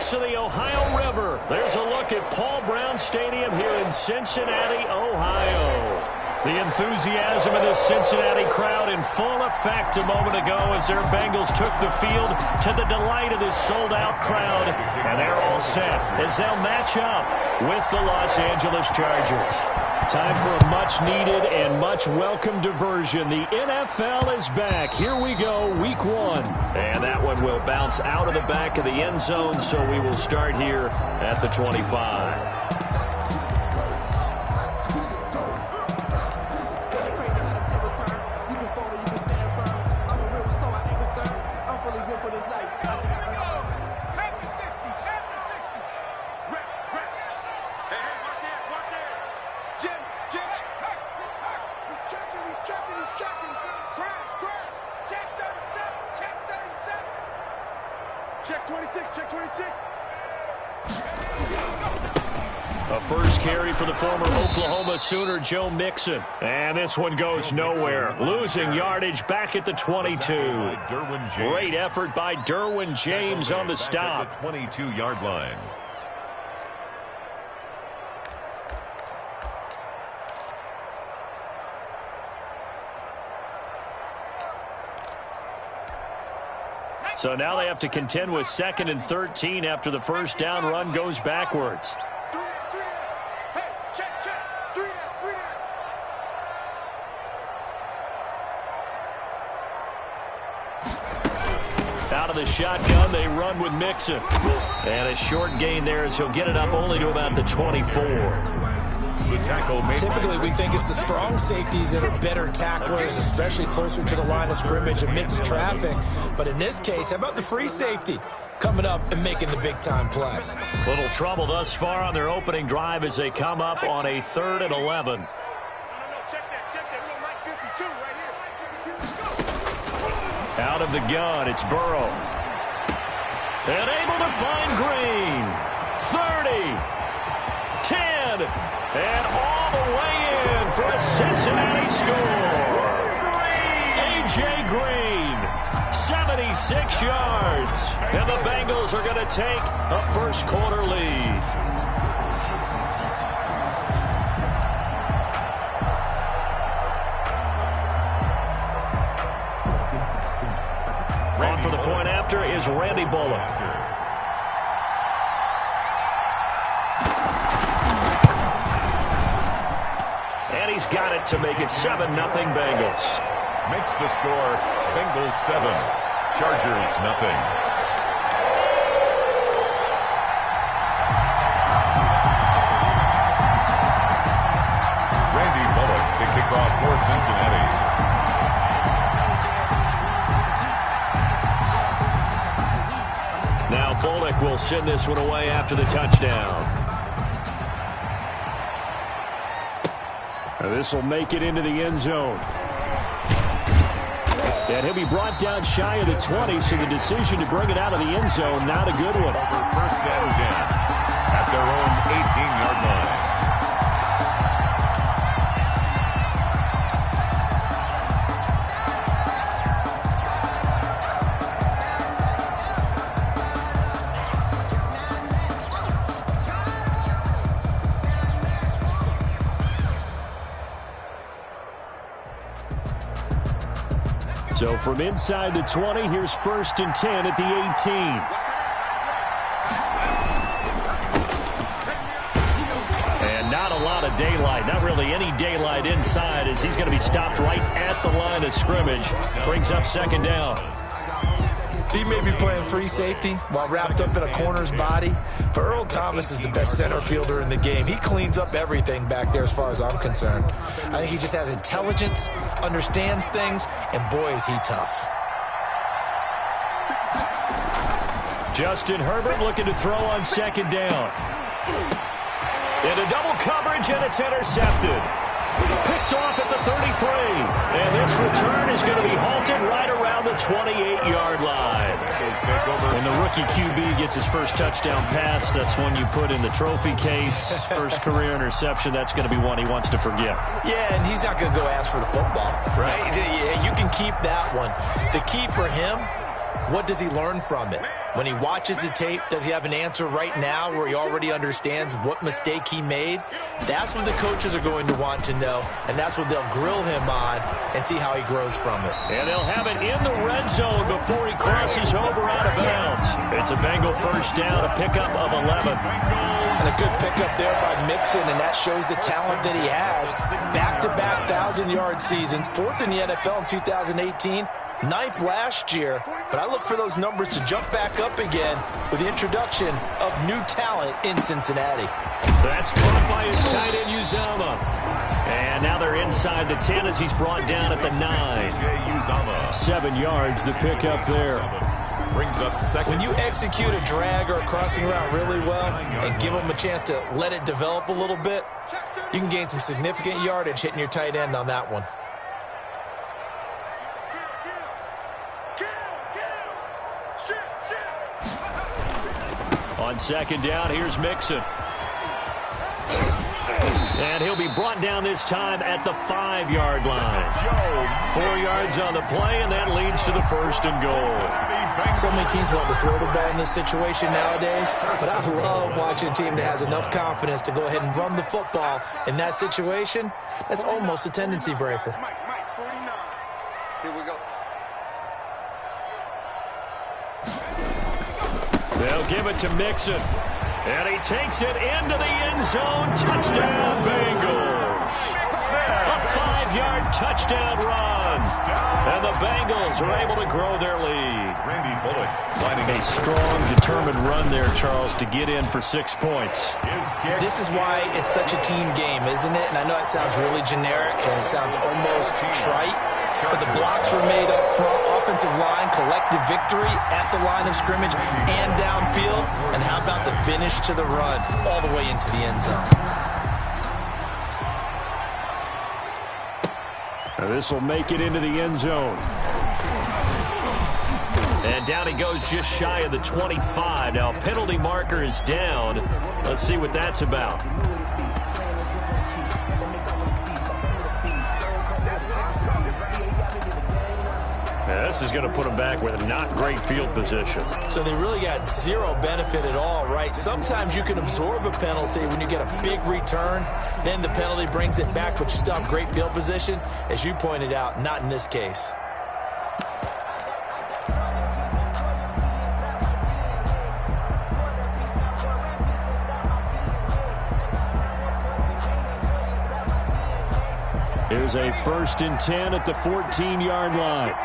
banks of the Ohio River. There's a look at Paul Brown Stadium here in Cincinnati, Ohio. The enthusiasm of this Cincinnati crowd in full effect a moment ago as their Bengals took the field to the delight of this sold-out crowd. And they're all set as they'll match up with the Los Angeles Chargers. Time for a much-needed and much-welcome diversion. The NFL is back. Here we go, Week 1. And that one will bounce out of the back of the end zone, so we will start here at the 25. Check 26, check 26. A first carry for the former Oklahoma Sooner, Joe Mixon. And this one goes nowhere. Losing yardage back at the 22. Great effort by Derwin James on the stop. 22-yard line. So now they have to contend with 2nd and 13 after the first down run goes backwards. Out of the shotgun, they run with Mixon. And a short gain there as he'll get it up only to about the 24. The tackle made. Typically, we think it's the strong safeties that are better tacklers, especially closer to the line of scrimmage amidst traffic. But in this case, how about the free safety coming up and making the big-time play? Little trouble thus far on their opening drive as they come up on a 3rd and 11. Out of the gun, it's Burrow. And able to find Green. 30. 10. And all the way in for a Cincinnati score. A.J. Green, 76 yards. And the Bengals are going to take a first-quarter lead. On for the point after is Randy Bullock. And he's got it to make it 7-0 Bengals. Makes the score Bengals 7, Chargers nothing. Randy Bullock to kick off for Cincinnati. Now Bullock will send this one away after the touchdown. This will make it into the end zone. And he'll be brought down shy of the 20, so the decision to bring it out of the end zone, not a good one. First and 10 at their own 18-yard line. So from inside the 20, here's 1st and 10 at the 18. And not a lot of daylight, not really any daylight inside as he's going to be stopped right at the line of scrimmage. Brings up 2nd down. He may be playing free safety while wrapped up in a corner's body, but Earl Thomas is the best center fielder in the game. He cleans up everything back there as far as I'm concerned. I think he just has intelligence, understands things, and boy, is he tough. Justin Herbert looking to throw on 2nd down. Into double coverage, and it's intercepted. Picked off at the 33. And this return is going to be halted right around the 28-yard line. When the rookie QB gets his first touchdown pass, that's one you put in the trophy case. First career interception, that's going to be one he wants to forget. Yeah, and he's not going to go ask for the football, right? Yeah, you can keep that one. The key for him, what does he learn from it? When he watches the tape, does he have an answer right now where he already understands what mistake he made? That's what the coaches are going to want to know, and that's what they'll grill him on and see how he grows from it. And they'll have it in the red zone before he crosses over out of bounds. It's a Bengal first down, a pickup of 11. And a good pickup there by Mixon, and that shows the talent that he has. Back-to-back 1,000-yard seasons, 4th in the NFL in 2018. 9th last year, but I look for those numbers to jump back up again with the introduction of new talent in Cincinnati. That's caught by his tight end, Uzama. And now they're inside the 10 as he's brought down at the 9. 7 yards, the pickup there. Brings up second. When you execute a drag or a crossing route really well and give them a chance to let it develop a little bit, you can gain some significant yardage hitting your tight end on that one. On second down, here's Mixon. And he'll be brought down this time at the 5-yard line. 4 yards on the play, and that leads to the 1st and goal. So many teams want to throw the ball in this situation nowadays, but I love watching a team that has enough confidence to go ahead and run the football in that situation. That's almost a tendency breaker. Mike, 49. Here we go. They'll give it to Mixon. And he takes it into the end zone. Touchdown, Bengals. A 5-yard touchdown run. And the Bengals are able to grow their lead. Randy Bullock lining A strong, determined run there, Charles, to get in for 6 points. This is why it's such a team game, isn't it? And I know it sounds really generic and it sounds almost trite, but the blocks were made up front, offensive line, collective victory at the line of scrimmage and downfield. And how about the finish to the run all the way into the end zone? Now this will make it into the end zone. And down he goes just shy of the 25. Now penalty marker is down. Let's see what that's about. Now, this is going to put them back with a not great field position. So they really got zero benefit at all, right? Sometimes you can absorb a penalty when you get a big return. Then the penalty brings it back, but you still have great field position. As you pointed out, not in this case. Here's a 1st and 10 at the 14-yard line.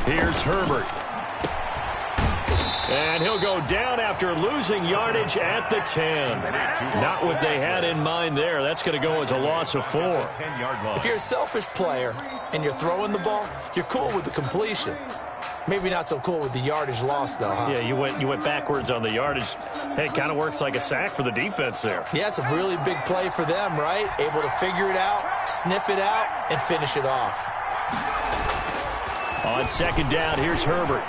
Here's Herbert. And he'll go down after losing yardage at the 10. Not what they had in mind there. That's going to go as a loss of 4. If you're a selfish player and you're throwing the ball, you're cool with the completion. Maybe not so cool with the yardage loss, though, huh? Yeah, you went backwards on the yardage. Hey, it kind of works like a sack for the defense there. Yeah, it's a really big play for them, right? Able to figure it out, sniff it out, and finish it off. On second down, here's Herbert.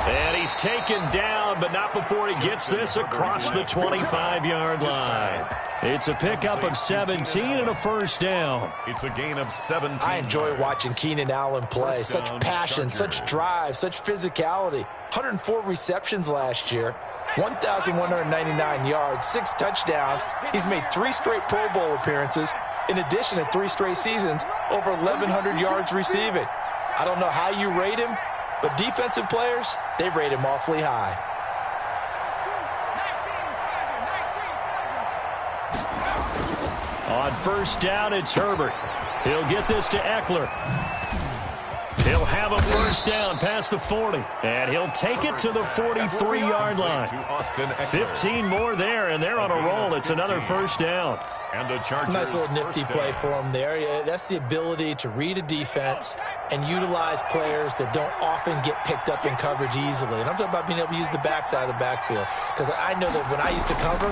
And he's taken down, but not before he gets this across the 25-yard line. It's a pickup of 17 and a 1st down. It's a gain of 17. I enjoy watching Keenan Allen play. Such passion, such drive, such physicality. 104 receptions last year, 1,199 yards, 6 touchdowns. He's made 3 straight Pro Bowl appearances, in addition to 3 straight seasons, over 1,100 yards receiving. I don't know how you rate him, but defensive players, they rate him awfully high. On 1st down, it's Herbert. He'll get this to Eckler. He'll have a 1st down past the 40. And he'll take it to the 43-yard line. 15 more there, and they're on a roll. It's another 1st down. And the Chargers. Nice little nifty play for him there. Yeah, that's the ability to read a defense and utilize players that don't often get picked up in coverage easily. And I'm talking about being able to use the backside of the backfield. Because I know that when I used to cover,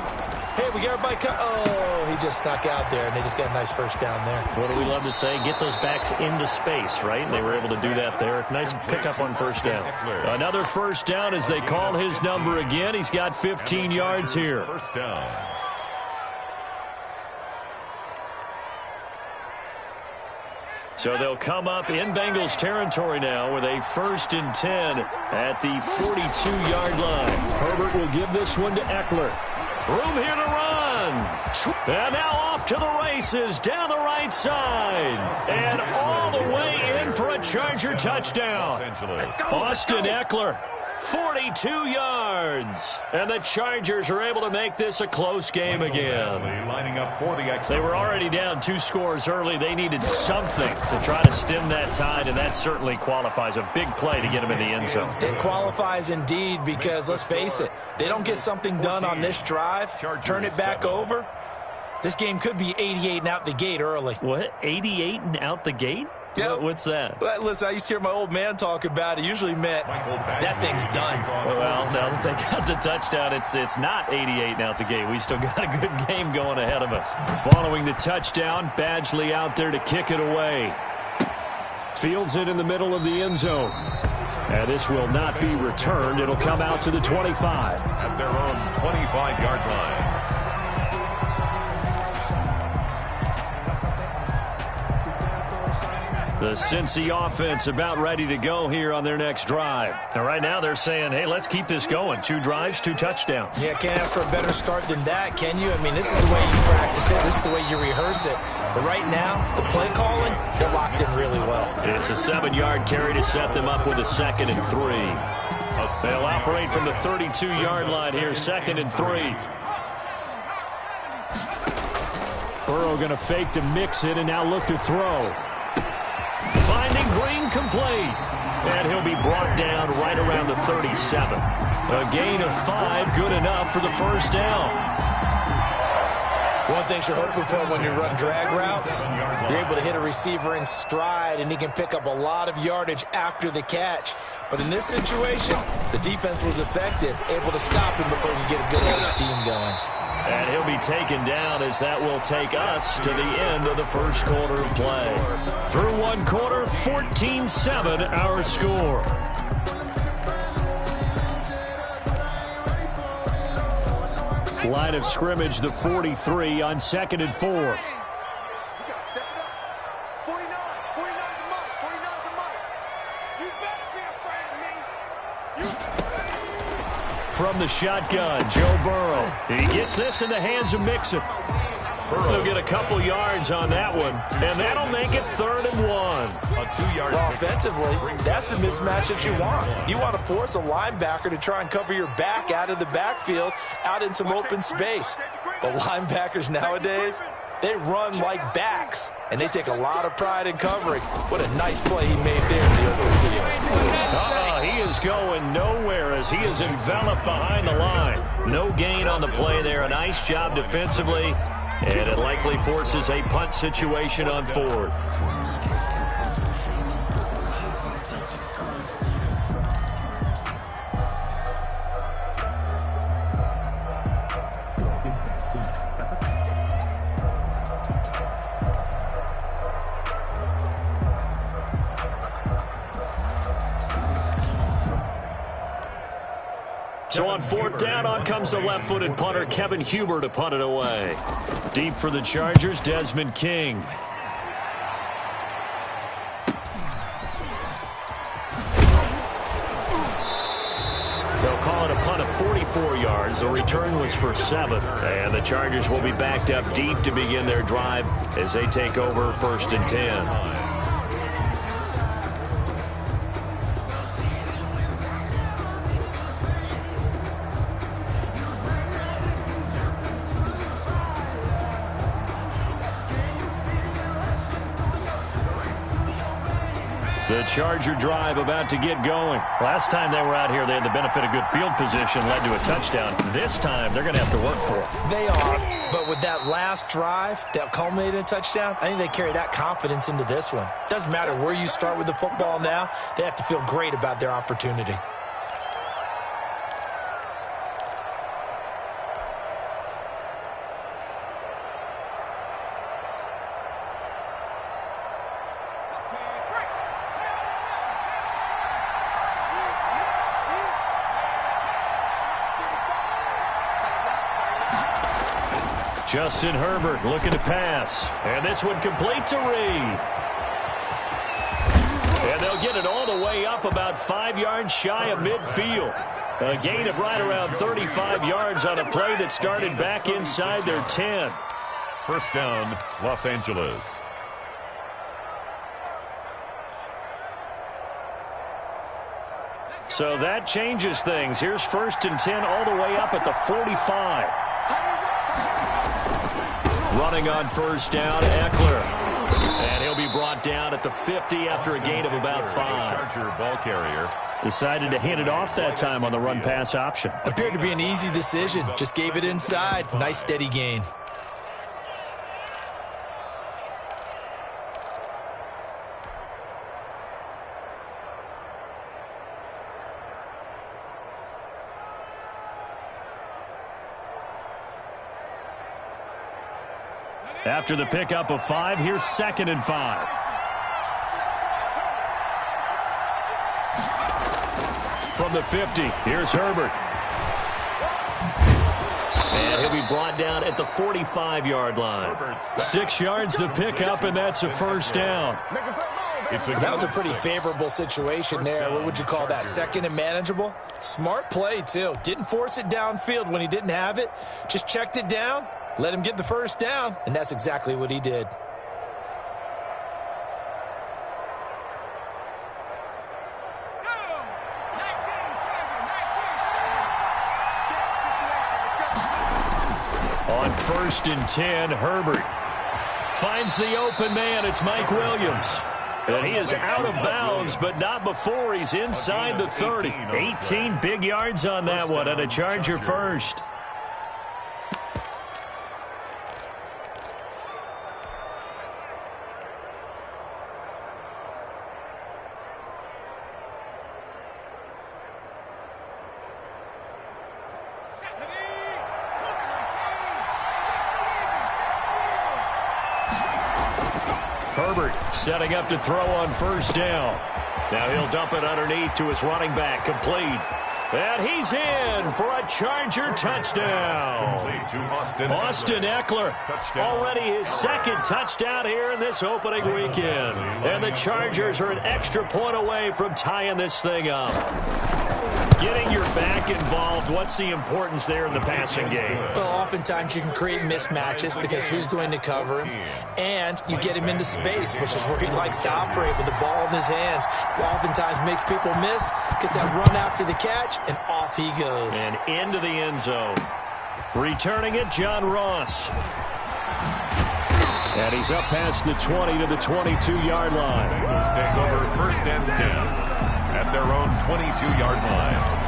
hey, we got everybody oh, he just snuck out there, and they just got a nice 1st down there. What do we love to say? Get those backs into space, right? And they were able to do that there. Nice pickup on 1st down. Another 1st down as they call his number again. He's got 15 yards here. 1st down. So they'll come up in Bengals territory now with a 1st and 10 at the 42-yard line. Herbert will give this one to Eckler. Room here to run. And now off to the races down the right side. And all the way in for a Charger touchdown. Austin Eckler, 42 yards. And the Chargers are able to make this a close game again. They were already down 2 scores early. They needed something to try to stem that tide, and that certainly qualifies. A big play to get them in the end zone. It qualifies indeed because, let's face it, they don't get something done on this drive, turn it back over, this game could be 88 and out the gate early. What? 88 and out the gate? Yeah. What's that? Well, listen, I used to hear my old man talk about it. Usually meant that thing's done. Well, now that they got the touchdown, it's not 88 and out the gate. We still got a good game going ahead of us. Following the touchdown, Badgley out there to kick it away. Fields it in the middle of the end zone. And this will not be returned. It'll come out to the 25. At their own 25-yard line. The Cincy offense about ready to go here on their next drive. Now, right now they're saying, hey, let's keep this going. 2 drives, 2 touchdowns. Yeah, can't ask for a better start than that, can you? I mean, this is the way you practice it. This is the way you rehearse it. But right now, the play calling, they're locked in really well. It's a 7-yard carry to set them up with a 2nd and 3. They'll operate from the 32-yard line here, 2nd and 3. Burrow going to fake to mix it and now look to throw. Finding Green complete. And he'll be brought down right around the 37. A gain of 5, good enough for the first down. One thing you're hoping for when you run drag routes, you're able to hit a receiver in stride, and he can pick up a lot of yardage after the catch. But in this situation, the defense was effective, able to stop him before he get a good little steam going. And he'll be taken down as that will take us to the end of the first quarter of play. Through 1 quarter, 14-7 our score. Line of scrimmage, the 43 on 2nd and 4. From the shotgun, Joe Burrow. He gets this in the hands of Mixon. He'll get a couple yards on that one, and that'll make it 3rd and 1. A 2-yard. Well, offensively, that's the mismatch that you want. You want to force a linebacker to try and cover your back out of the backfield, out in some open space. The linebackers nowadays, they run like backs, and they take a lot of pride in covering. What a nice play he made there in the open field. He is going nowhere as he is enveloped behind the line. No gain on the play there. A nice job defensively, and it likely forces a punt situation on 4th. So on 4th down, on comes the left-footed punter, Kevin Huber, to punt it away. Deep for the Chargers, Desmond King. They'll call it a punt of 44 yards. The return was for 7. And the Chargers will be backed up deep to begin their drive as they take over 1st and 10. The Charger drive about to get going. Last time they were out here, they had the benefit of good field position, led to a touchdown. This time, they're going to have to work for it. They are, but with that last drive that culminated in a touchdown, I think they carry that confidence into this one. Doesn't matter where you start with the football now, they have to feel great about their opportunity. Justin Herbert looking to pass. And this one complete to Reed. And they'll get it all the way up about 5 yards shy of midfield. A gain of right around 35 yards on a play that started back inside their 10. First down, Los Angeles. So that changes things. Here's 1st and 10 all the way up at the 45. Running on first down, Eckler. And he'll be brought down at the 50 after a gain of about 5. Charger ball carrier. Decided to hand it off that time on the run-pass option. Appeared to be an easy decision. Just gave it inside. Nice steady gain. After the pickup of 5, here's 2nd and 5. From the 50, here's Herbert. And he'll be brought down at the 45-yard line. 6 yards the pickup, and that's a first down. That was a pretty favorable situation there. What would you call that? 2nd and manageable? Smart play, too. Didn't force it downfield when he didn't have it. Just checked it down. Let him get the first down, and that's exactly what he did. On 1st and 10, Herbert finds the open man. It's Mike Williams. And he is out of bounds, but not before he's inside the 30. 18 big yards on that one, and a Charger first. Herbert setting up to throw on first down. Now he'll dump it underneath to his running back, complete. And he's in for a Charger touchdown. Austin Eckler, already his 2nd touchdown here in this opening weekend. And the Chargers are an extra point away from tying this thing up. Getting your back involved, what's the importance there in the passing game? Well, oftentimes you can create mismatches because who's going to cover him, and you get him into space, which is where he likes to operate with the ball in his hands. Oftentimes makes people miss, gets that run after the catch, and off he goes. And into the end zone. Returning it, John Ross. And he's up past the 20 to the 22-yard line. Bengals take over 1st and 10 at their own 22-yard line.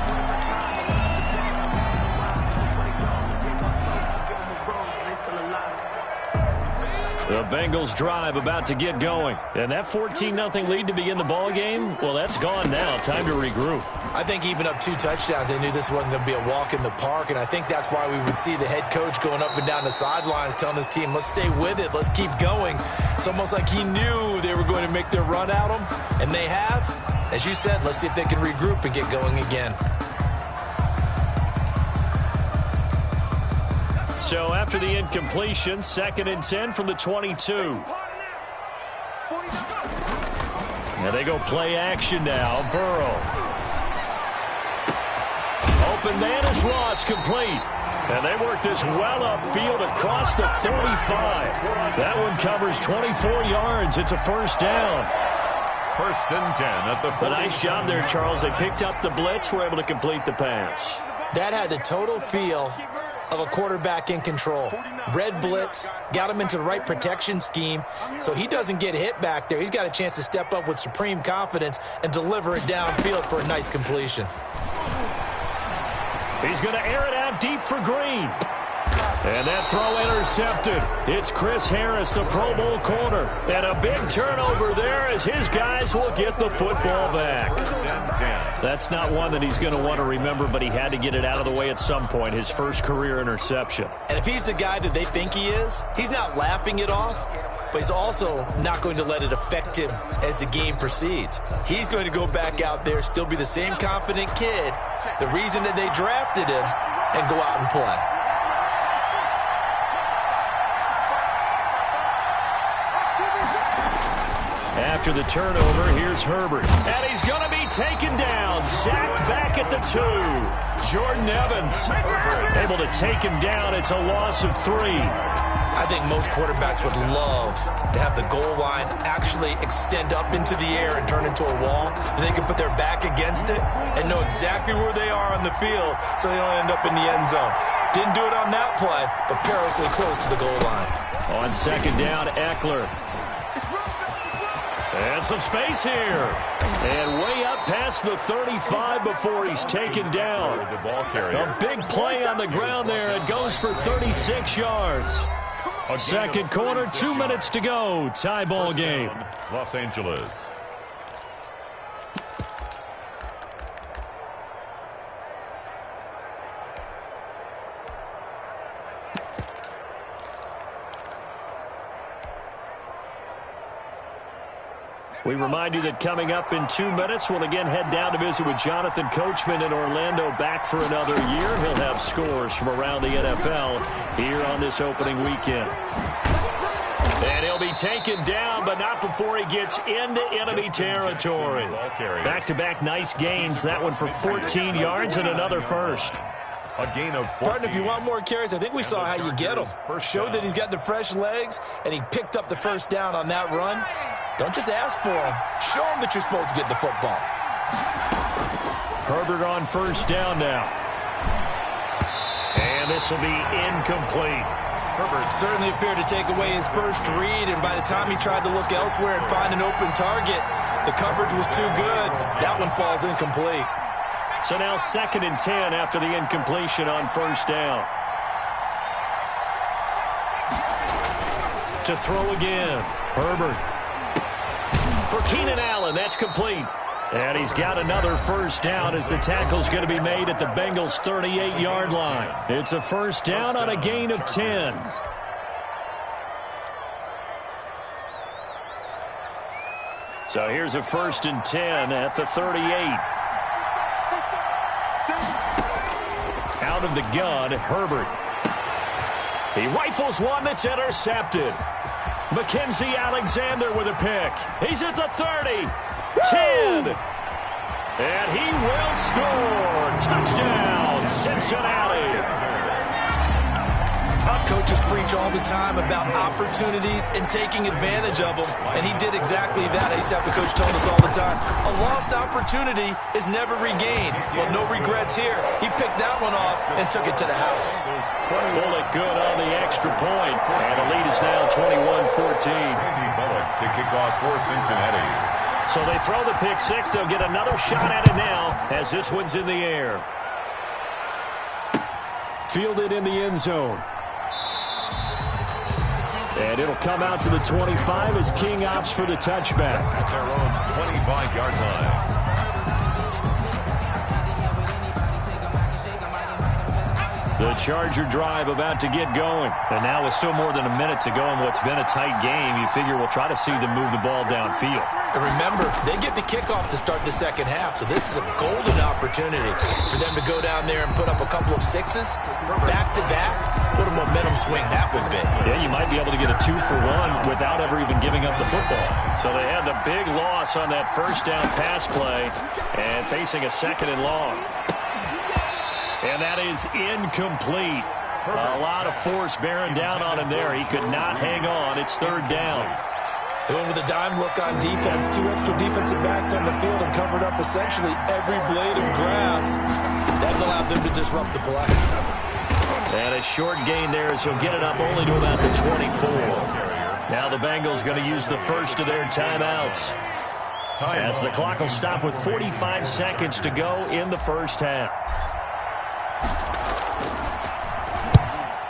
The Bengals drive about to get going. And that 14-0 lead to begin the ball game, well, that's gone now. Time to regroup. I think even up 2 touchdowns, they knew this wasn't going to be a walk in the park, and I think that's why we would see the head coach going up and down the sidelines telling his team, let's stay with it, let's keep going. It's almost like he knew they were going to make their run at him, and they have. As you said, let's see if they can regroup and get going again. So after the incompletion, 2nd and 10 from the 22. And they go play action now. Burrow. Open man is Ross, complete. And they work this well upfield across the 45. That one covers 24 yards. It's a first down. 1st and 10 at the 40. A nice job there, Charles. They picked up the blitz, were able to complete the pass. That had the total feel of a quarterback in control. Red blitz, got him into the right protection scheme, so he doesn't get hit back there. He's got a chance to step up with supreme confidence and deliver it downfield for a nice completion. He's going to air it out deep for Green. And that throw intercepted. It's Chris Harris, the Pro Bowl corner. And a big turnover there as his guys will get the football back. That's not one that he's going to want to remember, but he had to get it out of the way at some point, his first career interception. And if he's the guy that they think he is, he's not laughing it off, but he's also not going to let it affect him as the game proceeds. He's going to go back out there, still be the same confident kid, the reason that they drafted him, and go out and play. After the turnover, here's Herbert. And he's going to be taken down. Sacked back at the 2. Jordan Evans able to take him down. It's a loss of 3. I think most quarterbacks would love to have the goal line actually extend up into the air and turn into a wall. And they can put their back against it and know exactly where they are on the field so they don't end up in the end zone. Didn't do it on that play, but perilously close to the goal line. On second down, Eckler. And some space here. And way up past the 35 before he's taken down. A big play on the ground there. It goes for 36 yards. Second quarter, 2 minutes to go. Tie ball game. Los Angeles. We remind you that coming up in 2 minutes, we'll again head down to visit with Jonathan Coachman in Orlando, back for another year. He'll have scores from around the NFL here on this opening weekend. And he'll be taken down, but not before he gets into enemy territory. Back-to-back nice gains. That one for 14 yards and another first. A gain of 14. Pardon, if you want more carries, I think we saw how you get him. Showed that he's got the fresh legs, and he picked up the first down on that run. Don't just ask for him. Show him that you're supposed to get the football. Herbert on first down now. And this will be incomplete. Herbert certainly appeared to take away his first read, and by the time he tried to look elsewhere and find an open target, the coverage was too good. That one falls incomplete. So now 2nd and 10 after the incompletion on first down. To throw again. Herbert. For Keenan Allen, that's complete. And he's got another first down as the tackle's going to be made at the Bengals' 38-yard line. It's a first down on a gain of 10. So here's a 1st and 10 at the 38. Out of the gun, Herbert. He rifles one that's intercepted. Mackenzie Alexander with a pick. He's at the 30. 10. And he will score. Touchdown, Cincinnati. Coaches preach all the time about opportunities and taking advantage of them, and he did exactly that. I used to have the coach telling us all the time, a lost opportunity is never regained. Well, no regrets here. He picked that one off and took it to the house. Bullet good on the extra point, and the lead is now 21-14. Bullet to kick off for Cincinnati. So they throw the pick six. They'll get another shot at it now as this one's in the air. Fielded in the end zone. And it'll come out to the 25 as King opts for the touchback. At their own 25-yard line. The Charger drive about to get going. And now with still more than a minute to go in what's been a tight game, you figure we'll try to see them move the ball downfield. And remember, they get the kickoff to start the second half, so this is a golden opportunity for them to go down there and put up a couple of sixes back-to-back. What a momentum swing that would be. Yeah, you might be able to get a 2-for-1 without ever even giving up the football. So they had the big loss on that first down pass play and facing a 2nd and long. And that is incomplete. A lot of force bearing down on him there. He could not hang on. It's 3rd down. They went with a dime look on defense. 2 extra defensive backs on the field and covered up essentially every blade of grass. That allowed them to disrupt the play. And a short gain there as he'll get it up only to about the 24. Now the Bengals going to use the first of their timeouts. As the clock will stop with 45 seconds to go in the first half.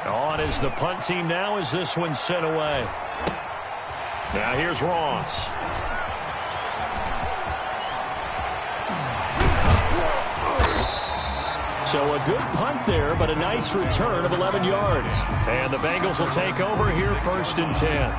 On is the punt team now as this one's sent away. Now here's Ross. So a good punt there, but a nice return of 11 yards. And the Bengals will take over here 1st and 10.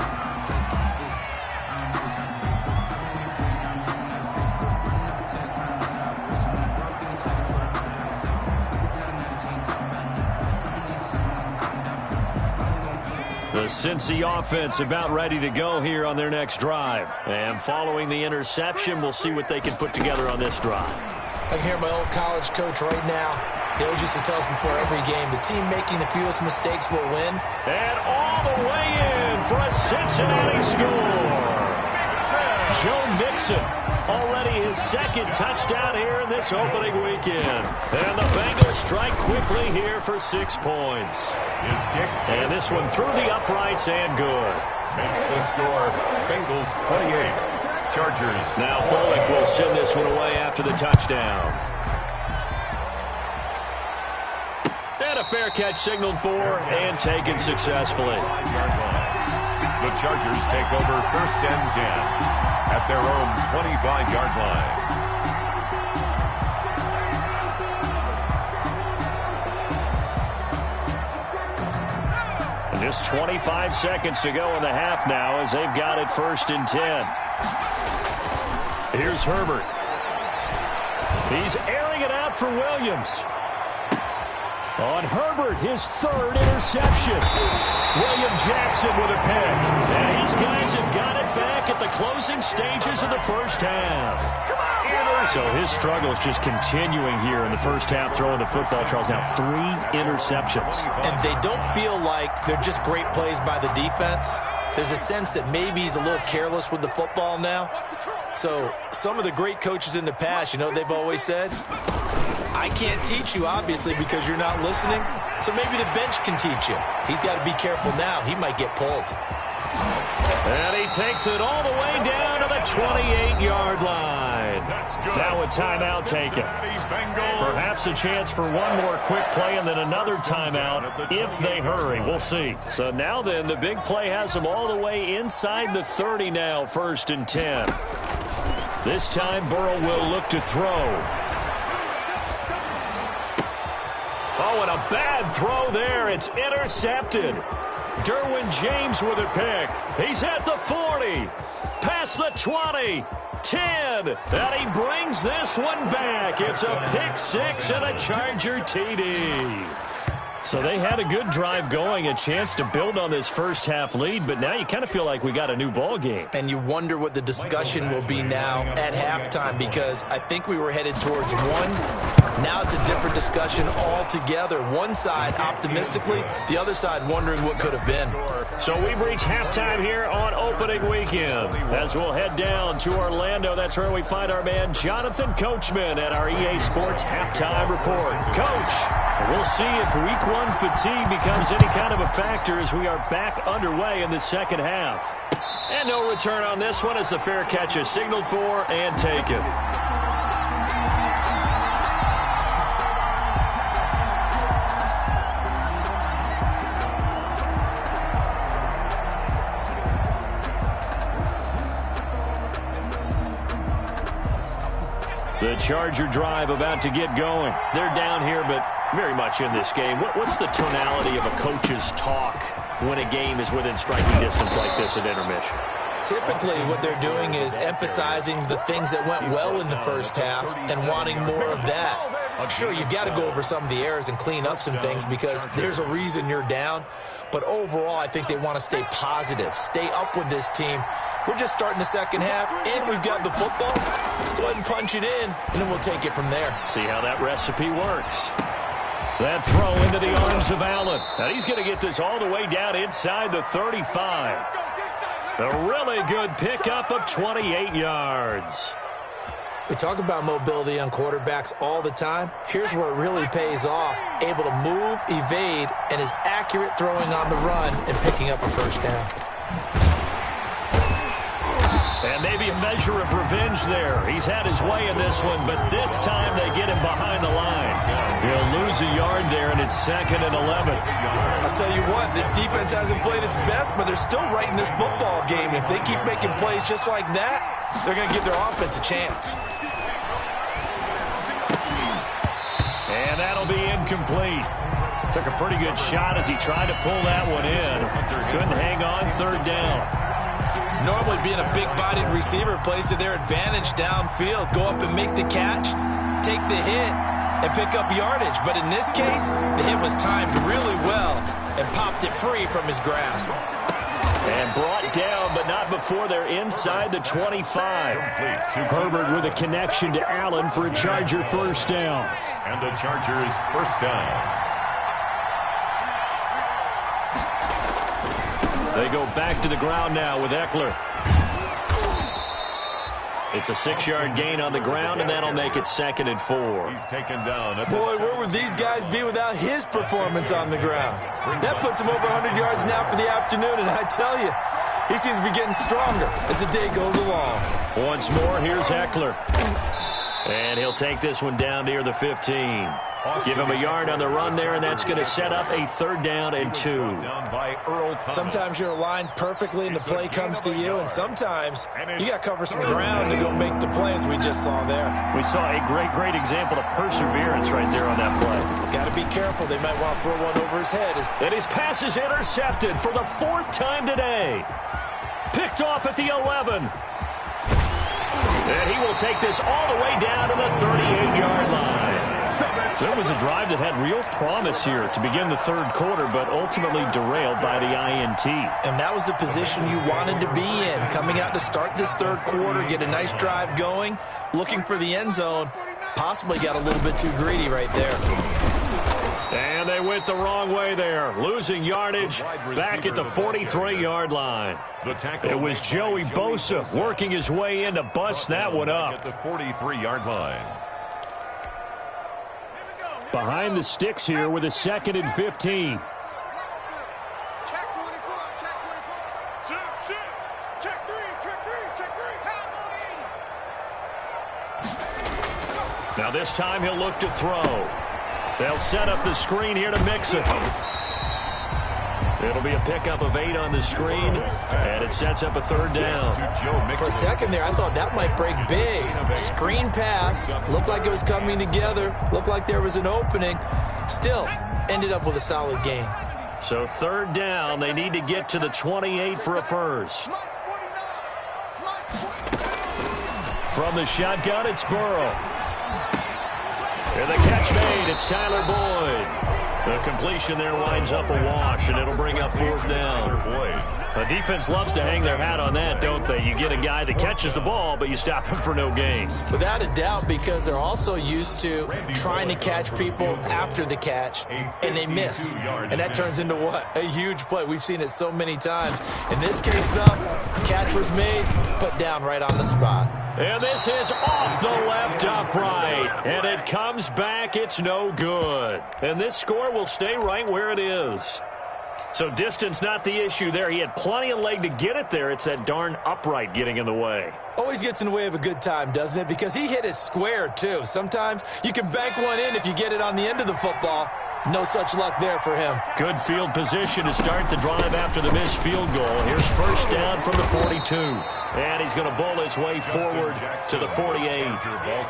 The The Cincy offense about ready to go here on their next drive. And following the interception, we'll see what they can put together on this drive. I can hear my old college coach right now. He always used to tell us before every game, the team making the fewest mistakes will win. And all the way in for a Cincinnati score. Joe Mixon, already his second touchdown here in this opening weekend. And the Bengals strike quickly here for 6 points. And this one through the uprights and good. Makes the score Bengals 28, Chargers. Now Bullock will send this one away after the touchdown. And a fair catch signaled for and taken successfully. The Chargers take over 1st and 10 at their own 25-yard line. And just 25 seconds to go in the half now as they've got it 1st and 10. Here's Herbert. He's airing it out for Williams. On Herbert, his 3rd interception. William Jackson with a pick. And these guys have got it back at the closing stages of the first half. So his struggles just continuing here in the first half, throwing the football. Charles, now 3 interceptions. And they don't feel like they're just great plays by the defense. There's a sense that maybe he's a little careless with the football now. So some of the great coaches in the past, you know what they've always said? I can't teach you, obviously, because you're not listening. So maybe the bench can teach you. He's got to be careful now. He might get pulled. And he takes it all the way down to the 28-yard line. Now a timeout taken. Perhaps a chance for one more quick play and then another timeout if they hurry. We'll see. So now then, the big play has them all the way inside the 30 now, 1st and 10. This time Burrow will look to throw. Oh, and a bad throw there. It's intercepted. Derwin James with a pick. He's at the 40. Past the 20. 10. And he brings this one back. It's a pick 6 and a Charger TD. So they had a good drive going, a chance to build on this first half lead, but now you kind of feel like we got a new ball game. And you wonder what the discussion will be now at halftime, because I think we were headed towards one. Now it's a different discussion altogether. One side optimistically, the other side wondering what could have been. So we've reached halftime here on opening weekend. As we'll head down to Orlando, that's where we find our man Jonathan Coachman at our EA Sports Halftime Report. Coach, we'll see if week 1 fatigue becomes any kind of a factor as we are back underway in the second half. And no return on this one as the fair catch is signaled for and taken. The Charger drive about to get going. They're down here, but very much in this game. What's the tonality of a coach's talk when a game is within striking distance like this at intermission? Typically, what they're doing is emphasizing the things that went well in the first half and wanting more of that. Sure, you've got to go over some of the errors and clean up some things because there's a reason you're down. But overall, I think they want to stay positive, stay up with this team. We're just starting the second half, and we've got the football. Let's go ahead and punch it in, and then we'll take it from there. See how that recipe works. That throw into the arms of Allen. And he's going to get this all the way down inside the 35. A really good pickup of 28 yards. We talk about mobility on quarterbacks all the time. Here's where it really pays off. Able to move, evade, and is accurate throwing on the run and picking up a first down. And maybe a measure of revenge there. He's had his way in this one, but this time they get him behind the line. He'll lose a yard there, and it's 2nd and 11. I'll tell you what, this defense hasn't played its best, but they're still right in this football game. If they keep making plays just like that, they're going to give their offense a chance. And that'll be incomplete. Took a pretty good shot as he tried to pull that one in. Couldn't hang on, 3rd down. Normally being a big-bodied receiver plays to their advantage downfield. Go up and make the catch, take the hit, and pick up yardage. But in this case, the hit was timed really well. and popped it free from his grasp. And brought down, but not before they're inside the 25. Herbert with a connection to Allen for a Charger first down. And the Chargers first down. They go back to the ground now with Eckler. It's a 6-yard gain on the ground, and that'll make it 2nd and 4. He's taken down. Boy, where would these guys be without his performance on the ground? That puts him over 100 yards now for the afternoon, and I tell you, he seems to be getting stronger as the day goes along. Once more, here's Eckler. And he'll take this one down near the 15. Give him a yard on the run there, and that's going to set up a 3rd down and 2. Sometimes you're aligned perfectly and the play comes to you, and sometimes you got to cover some ground to go make the play, as we just saw there. We saw a great example of perseverance right there on that play. Got to be careful. They might want to throw one over his head. And his pass is intercepted for the 4th time today. Picked off at the 11. And he will take this all the way down to the 38-yard line. So it was a drive that had real promise here to begin the 3rd quarter, but ultimately derailed by the INT. And that was the position you wanted to be in, coming out to start this 3rd quarter, get a nice drive going, looking for the end zone. Possibly got a little bit too greedy right there. And they went the wrong way there, losing yardage back at the 43-yard line. It was Joey Bosa working his way in to bust that one up. At the 43-yard line. Behind the sticks here with a 2nd and 15. Now this time he'll look to throw. They'll set up the screen here to mix it. It'll be a pickup of 8 on the screen, and it sets up a 3rd down. For a second there, I thought that might break big. Screen pass, looked like it was coming together, looked like there was an opening. Still, ended up with a solid gain. So 3rd down, they need to get to the 28 for a first. From the shotgun, it's Burrow. And the catch made, it's Tyler Boyd. The completion there winds up a wash, and it'll bring up 4th down. The defense loves to hang their hat on that, don't they? You get a guy that catches the ball, but you stop him for no gain. Without a doubt, because they're also used to trying to catch people after the catch, and they miss. And that turns into what? A huge play. We've seen it so many times. In this case, though, catch was made, put down right on the spot. And this is off the left upright. And it comes back. It's no good. And this score will stay right where it is. So distance not the issue there. He had plenty of leg to get it there. It's that darn upright getting in the way. Always gets in the way of a good time, doesn't it? Because he hit it square, too. Sometimes you can bank one in if you get it on the end of the football. No such luck there for him. Good field position to start the drive after the missed field goal. Here's 1st down from the 42. And he's going to bowl his way forward to the 48.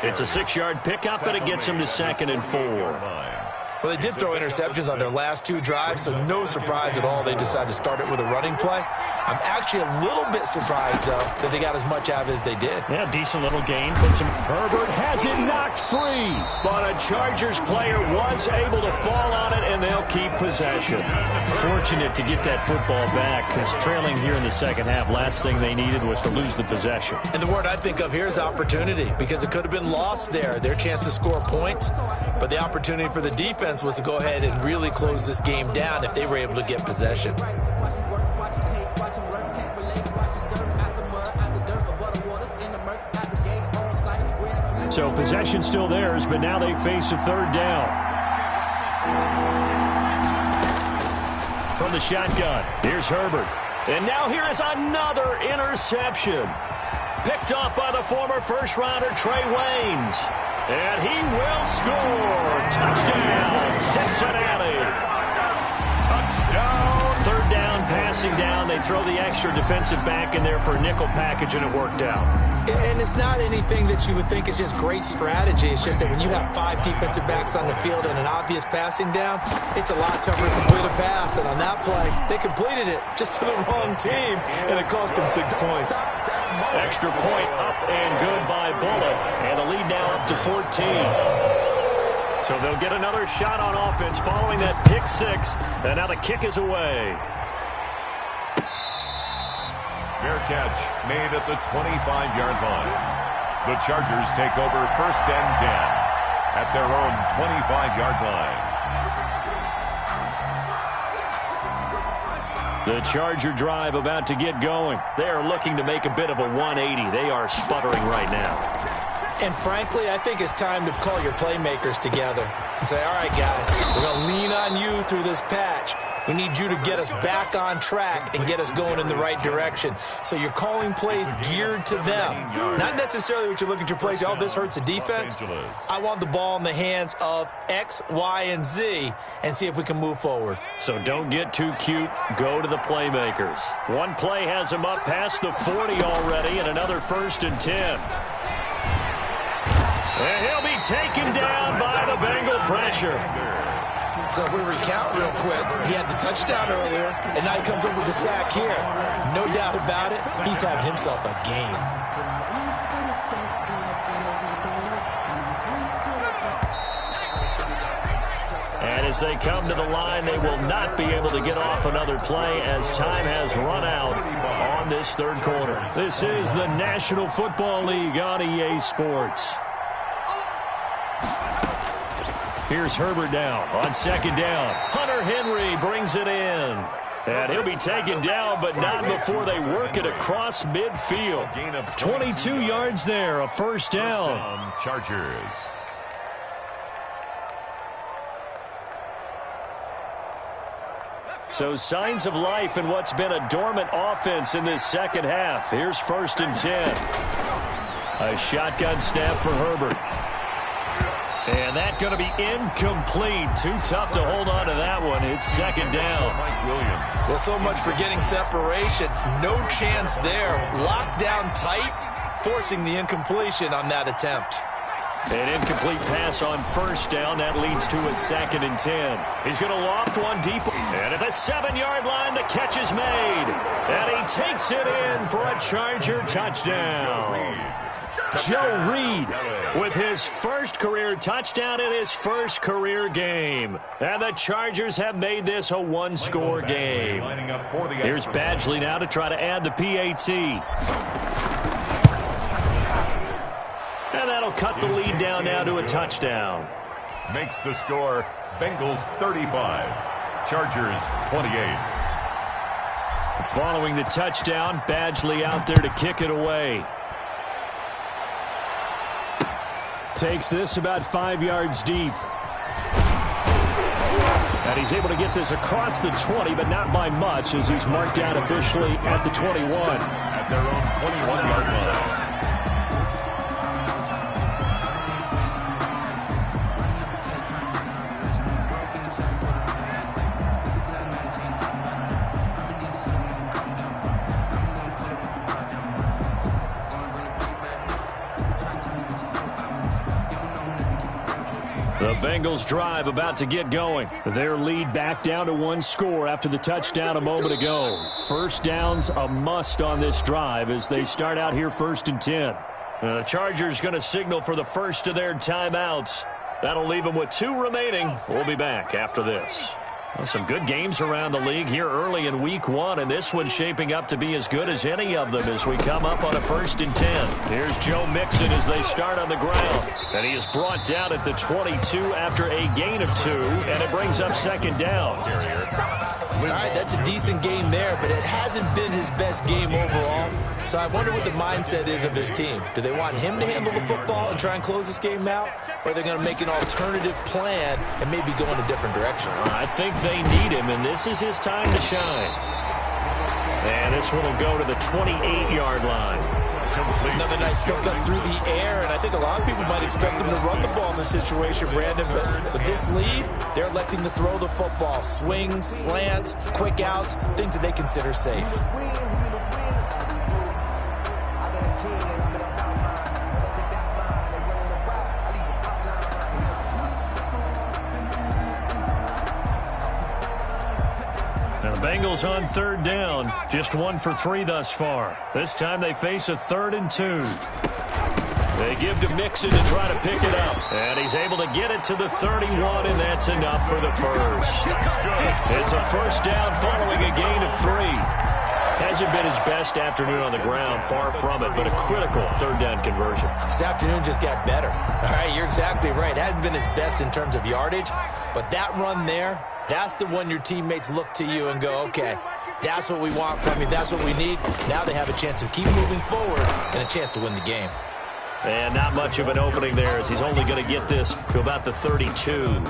It's a 6-yard pickup, and it gets him to 2nd and 4. Well, they did throw interceptions on their last 2 drives, so no surprise at all they decided to start it with a running play. I'm actually a little bit surprised, though, that they got as much out of it as they did. Yeah, decent little gain. Herbert has it knocked free, but a Chargers player was able to fall on it, and they'll keep possession. Fortunate to get that football back, because trailing here in the second half, last thing they needed was to lose the possession. And the word I think of here is opportunity, because it could have been lost there, their chance to score points, but the opportunity for the defense was to go ahead and really close this game down if they were able to get possession. So possession still theirs, but now they face a 3rd down. From the shotgun, here's Herbert. And now here is another interception. Picked off by the former first-rounder Trey Waynes. And he will score. Touchdown, Cincinnati. Touchdown. 3rd down, passing down. They throw the extra defensive back in there for a nickel package, and it worked out. And it's not anything that you would think is just great strategy. It's just that when you have 5 defensive backs on the field and an obvious passing down, it's a lot tougher to complete a pass. And on that play, they completed it just to the wrong team, and it cost them 6 points. Extra point up and good by Bullock. And the lead now up to 14. So they'll get another shot on offense following that pick six. And now the kick is away. Fair catch made at the 25-yard line. The Chargers take over 1st and 10 at their own 25-yard line. The Charger drive about to get going. They are looking to make a bit of a 180. They are sputtering right now. And frankly, I think it's time to call your playmakers together and say, all right, guys, we're going to lean on you through this patch. We need you to get us back on track and get us going in the right direction. So you're calling plays geared to them. Not necessarily what you look at your plays, oh, this hurts the defense. I want the ball in the hands of X, Y, and Z and see if we can move forward. So don't get too cute. Go to the playmakers. One play has them up past the 40 already and another 1st and 10. And he'll be taken down by the Bengal pressure. So if we recount real quick, he had the touchdown earlier, and now he comes up with the sack here. No doubt about it, he's having himself a game. And as they come to the line, they will not be able to get off another play as time has run out on this 3rd quarter. This is the National Football League on EA Sports. Here's Herbert down on 2nd down. Hunter Henry brings it in. And he'll be taken down, but not before they work it across midfield. 22 yards there, a 1st down. Chargers. So signs of life in what's been a dormant offense in this 2nd half. Here's 1st and 10. A shotgun snap for Herbert. And that's going to be incomplete. Too tough to hold on to that one. It's 2nd down. Mike Williams. Well, so much for getting separation. No chance there. Locked down tight, forcing the incompletion on that attempt. An incomplete pass on 1st down. That leads to a 2nd and 10. He's going to loft one deep. And at the 7-yard line, the catch is made. And he takes it in for a Charger touchdown. Joe Reed with his 1st career touchdown in his 1st career game. And the Chargers have made this a 1-score game. Here's Badgley now to try to add the PAT. And that'll cut the lead down now to a touchdown. Makes the score Bengals 35, Chargers 28. Following the touchdown, Badgley out there to kick it away. Takes this about 5 yards deep. And he's able to get this across the 20, but not by much, as he's marked down officially at the 21. At their own 21-yard line. The Bengals drive about to get going. Their lead back down to 1 score after the touchdown a moment ago. 1st down's a must on this drive as they start out here 1st and 10. The Chargers going to signal for the first of their timeouts. That'll leave them with 2 remaining. We'll be back after this. Well, some good games around the league here early in week 1, and this one's shaping up to be as good as any of them as we come up on a 1st and 10. Here's Joe Mixon as they start on the ground. And he is brought down at the 22 after a gain of 2, and it brings up 2nd down. All right, that's a decent game there, but it hasn't been his best game overall. So I wonder what the mindset is of his team. Do they want him to handle the football and try and close this game out? Or are they going to make an alternative plan and maybe go in a different direction? I think they need him, and this is his time to shine. And this one will go to the 28-yard line. Another nice pickup through the air, and I think a lot of people might expect him to run the ball in this situation, Brandon, but with this lead, they're electing to throw the football. Swings, slants, quick outs, things that they consider safe. Bengals on 3rd down. Just 1 for 3 thus far. This time they face a 3rd and 2. They give to Mixon to try to pick it up. And he's able to get it to the 31, and that's enough for the first. It's a first down following a gain of 3. Hasn't been his best afternoon on the ground, far from it, but a critical third down conversion. This afternoon just got better. All right, you're exactly right. It hasn't been his best in terms of yardage, but that run there, that's the one your teammates look to you and go, okay, that's what we want from you. That's what we need. Now they have a chance to keep moving forward and a chance to win the game. And not much of an opening there, as he's only going to get this to about the 32.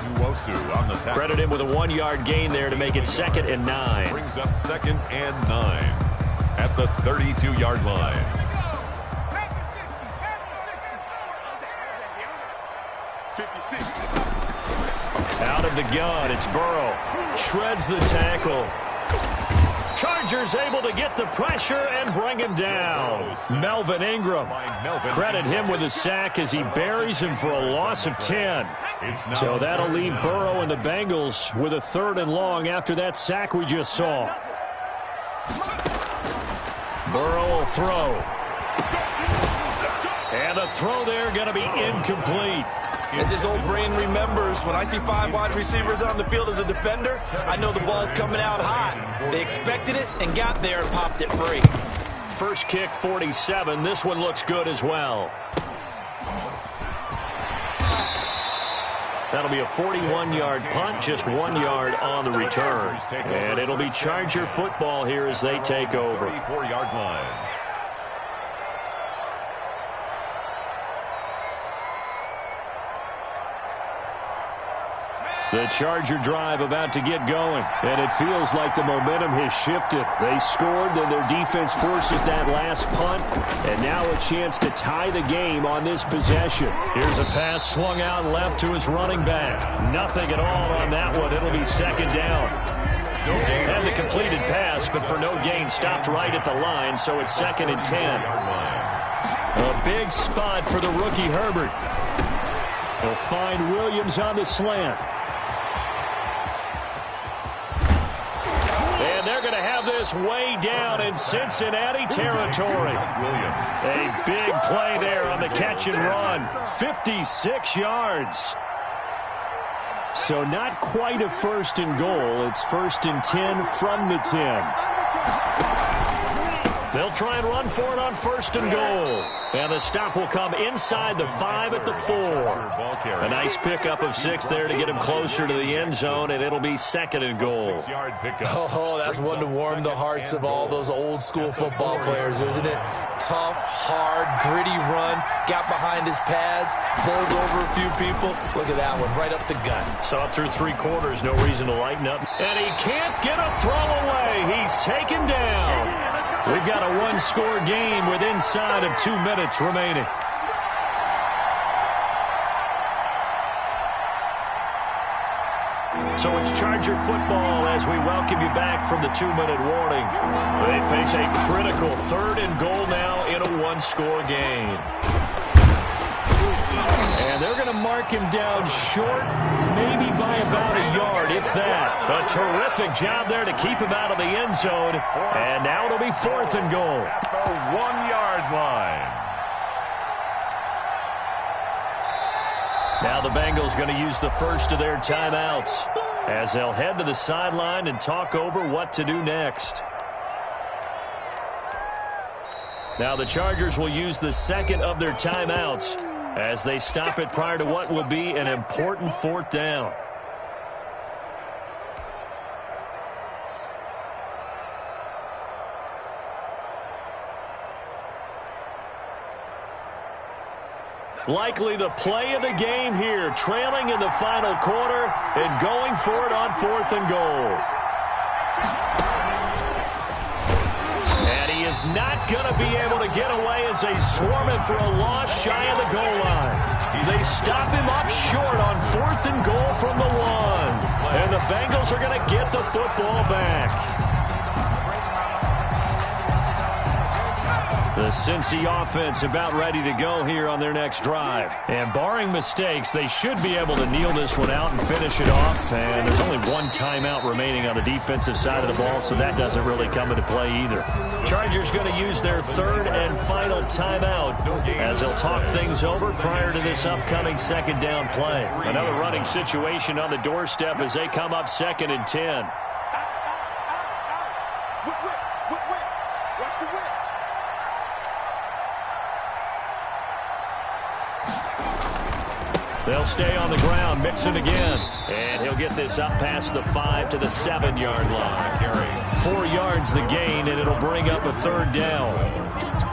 Credit him with a 1-yard gain there to make it 2nd and 9. Brings up 2nd and 9 at the 32-yard line. Out of the gun, it's Burrow. Shreds the tackle. Chargers able to get the pressure and bring him down. Melvin Ingram. Credit him with a sack as he buries him for a loss of 10. So that'll leave Burrow and the Bengals with a 3rd and long after that sack we just saw. Burrow will throw. And the throw there going to be incomplete. As his old brain remembers, when I see 5 wide receivers on the field as a defender, I know the ball's coming out hot. They expected it and got there and popped it free. First kick, 47. This one looks good as well. That'll be a 41-yard punt, just 1 yard on the return. And it'll be Charger football here as they take over. 34-yard line. The Charger drive about to get going, and it feels like the momentum has shifted. They scored, then their defense forces that last punt, and now a chance to tie the game on this possession. Here's a pass swung out left to his running back. Nothing at all on that one. It'll be 2nd down. And the completed pass, but for no gain, stopped right at the line, so it's 2nd and 10. A big spot for the rookie Herbert. He'll find Williams on the slant. They're going to have this way down in Cincinnati territory. A big play there on the catch and run. 56 yards. So not quite a 1st and goal. It's 1st and 10 from the 10. They'll try and run for it on 1st and goal. And the stop will come inside the 5 at the 4. A nice pickup of 6 there to get him closer to the end zone, and it'll be 2nd and goal. Oh, that's one to warm the hearts of all those old school football players, isn't it? Tough, hard, gritty run, got behind his pads, bowled over a few people. Look at that one, right up the gut. Saw through 3 quarters, no reason to lighten up. And he can't get a throw away. He's taken down. We've got a 1-score game with inside of 2 minutes remaining. So it's Charger football as we welcome you back from the 2-minute warning. They face a critical 3rd and goal now in a 1-score game. And they're going to mark him down short, maybe by about a yard, if that. A terrific job there to keep him out of the end zone. And now it'll be 4th and goal. The 1-yard line. Now the Bengals going to use the first of their timeouts as they'll head to the sideline and talk over what to do next. Now the Chargers will use the 2nd of their timeouts as they stop it prior to what will be an important 4th down. Likely the play of the game here, trailing in the final quarter and going for it on 4th and goal. And he is not going to be able to get away as they swarm him for a loss shy of the goal line. They stop him up short on 4th and goal from the 1. And the Bengals are going to get the football back. The Cincy offense about ready to go here on their next drive. And barring mistakes, they should be able to kneel this one out and finish it off. And there's only one timeout remaining on the defensive side of the ball, so that doesn't really come into play either. Chargers going to use their third and final timeout as they'll talk things over prior to this upcoming second down play. Another running situation on the doorstep as they come up 2nd and 10. They'll stay on the ground, Mixon again. And he'll get this up past the 5 to the 7-yard line. 4 yards the gain, and it'll bring up a third down.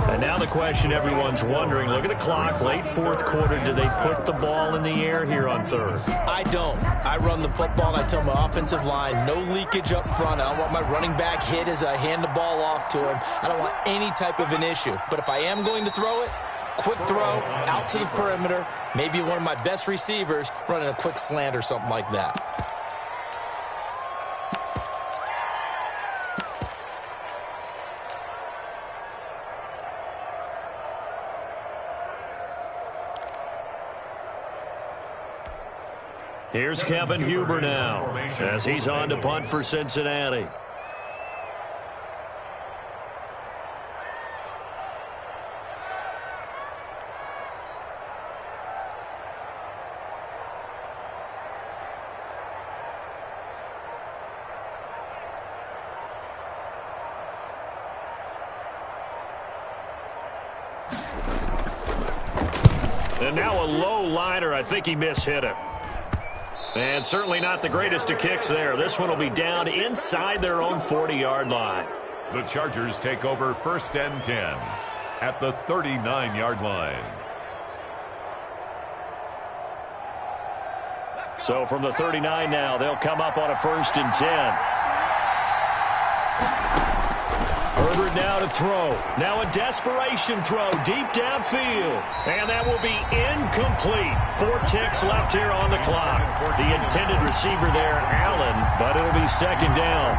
And now the question everyone's wondering, look at the clock, late fourth quarter, do they put the ball in the air here on third? I don't. I run the football, and I tell my offensive line, no leakage up front. I don't want my running back hit as I hand the ball off to him. I don't want any type of an issue. But if I am going to throw it, quick throw, out to the perimeter, maybe one of my best receivers running a quick slant or something like that. Here's Kevin Huber now as he's on to punt for Cincinnati. And now a low liner. I think he mishit it. And certainly not the greatest of kicks there. This one will be down inside their own 40-yard line. The Chargers take over 1st and 10 at the 39-yard line. So from the 39 now, they'll come up on a 1st and 10. Herbert now to throw. Now a desperation throw deep downfield. And that will be incomplete. 4 ticks left here on the clock. The intended receiver there, Allen, but it'll be 2nd down.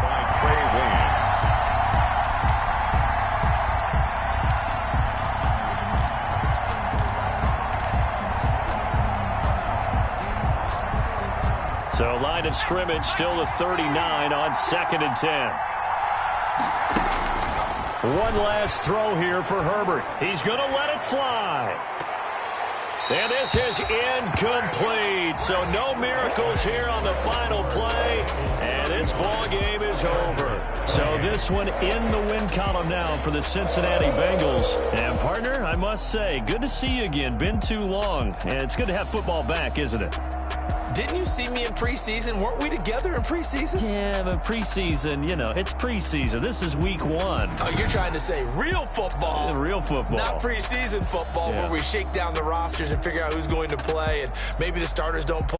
So line of scrimmage still the 39 on 2nd and 10. One last throw here for Herbert. He's going to let it fly. And this is incomplete. So no miracles here on the final play. And this ball game is over. So this one in the win column now for the Cincinnati Bengals. And partner, I must say, good to see you again. Been too long. And it's good to have football back, isn't it? Didn't you see me in preseason? Weren't we together in preseason? Yeah, but preseason, you know, it's preseason. This is week 1. Oh, you're trying to say real football. Yeah, real football. Not preseason football where we shake down the rosters and figure out who's going to play and maybe the starters don't play.